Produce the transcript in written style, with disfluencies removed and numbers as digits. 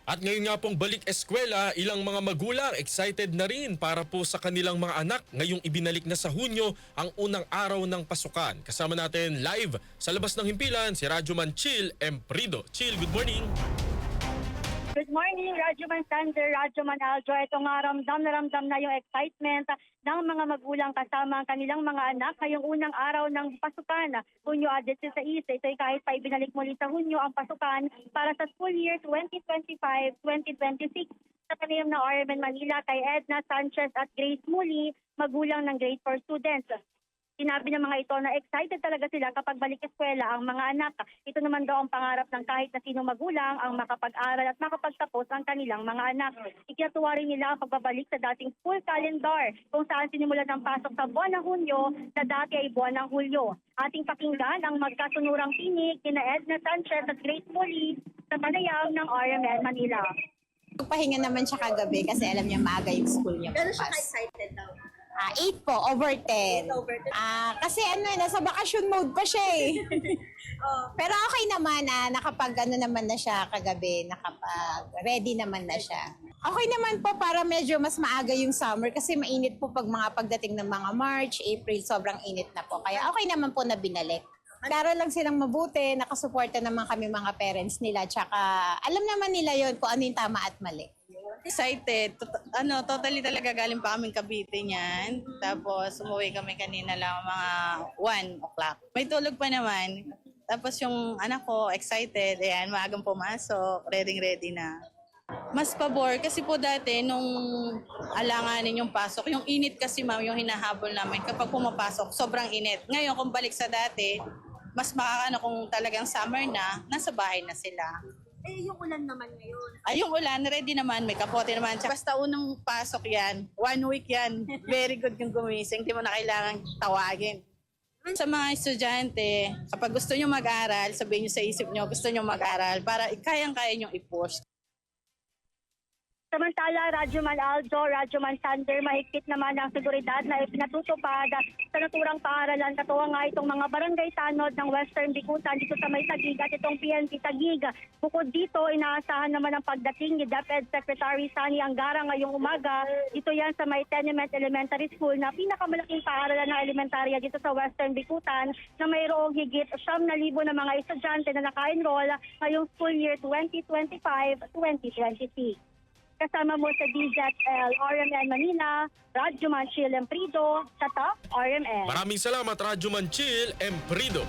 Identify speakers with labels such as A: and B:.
A: At ngayon nga pong balik eskwela, ilang mga magulang excited na rin para po sa kanilang mga anak ngayong ibinalik na sa Hunyo ang unang araw ng pasukan. Kasama natin live sa labas ng himpilan si Radyoman Chill Emprido. Chill, good morning!
B: Good morning, Radyoman Sander, Radyoman Aljo. Ito nga ramdam na yung excitement ng mga magulang kasama ang kanilang mga anak ngayong unang araw ng pasukan. Hunyo 16, ito ay kahit pa ibinalik muli sa Hunyo ang pasukan para sa school year 2025-2026 sa tanim ng RMN Manila kay Edna Sanchez at Grace Muli, magulang ng grade 4 students. Sinabi ng mga ito na excited talaga sila kapag balik eskwela ang mga anak. Ito naman daw ang pangarap ng kahit na sino magulang ang makapag-aral at makapagtapos ang kanilang mga anak. Ikinatuwa rin nila ang pagbabalik sa dating school calendar kung saan sinimulan ang pasok sa buwan ng Hunyo na dati ay buwan ng Hulyo. Ating pakinggan ang magkasunurang tinig kina Edna Sanchez at Grace Muli sa panayam ng RMN Manila.
C: Pahinga naman siya kagabi kasi alam niya maaga yung school niya.
D: Pero siya
C: bukas.
D: excited daw.
C: 8 po, over 10.
D: Over 10.
C: Kasi nasa vacation mode pa siya eh.
D: Oh.
C: Pero okay naman, nakapag naman na siya kagabi, ready naman na siya. Okay naman po para medyo mas maaga yung summer kasi mainit po pag mga pagdating ng mga March, April, sobrang init na po. Kaya okay naman po na binalik. Klaro lang silang mabuti, nakasuporta naman kami mga parents nila, tsaka alam naman nila yon kung ano yung tama at mali.
E: Excited. Totally talaga galing pa kaming Cavite niyan. Tapos umuwi kami kanina lang mga 1 o'clock. May tulog pa naman. Tapos yung anak ko excited. Ayan, maagang pumasok. Ready na. Mas pabor kasi po dati nung alanganin yung pasok, yung init kasi ma'am yung hinahabol namin kapag pumapasok, sobrang init. Ngayon kung balik sa dati, mas makakano kung talagang summer na, nasa bahay na sila.
D: Eh, yung ulan naman ngayon.
E: Ay, yung ulan, ready naman, may kapote naman. Tsaka basta unang pasok yan, 1 week yan, very good yung gumising, hindi mo na kailangan tawagin. Sa mga estudyante, kapag gusto nyo mag-aral, sabihin nyo sa isip nyo, gusto nyo mag-aral para kayang-kaya nyo i-push.
B: Samantala, Radyoman Aljo, Radyoman Sander, mahigpit naman ang seguridad na ipinatutupad sa naturang paaralan. Katuwa nga itong mga barangay tanod ng Western Bikutan dito sa May Taguig at itong PNP Taguig. Bukod dito, inaasahan naman ang pagdating ni DepEd Secretary Sani Angara ngayong umaga. Dito yan sa May Tenement Elementary School na pinakamalaking paaralan ng elementarya dito sa Western Bikutan na mayroong higit 9,000 na mga estudyante na naka-enroll ngayong school year 2025-2026. Kasama mo sa DZL RMN Manila, Radyoman Chill Emprido, sa Top RMN.
A: Maraming salamat Radyoman Chill Emprido.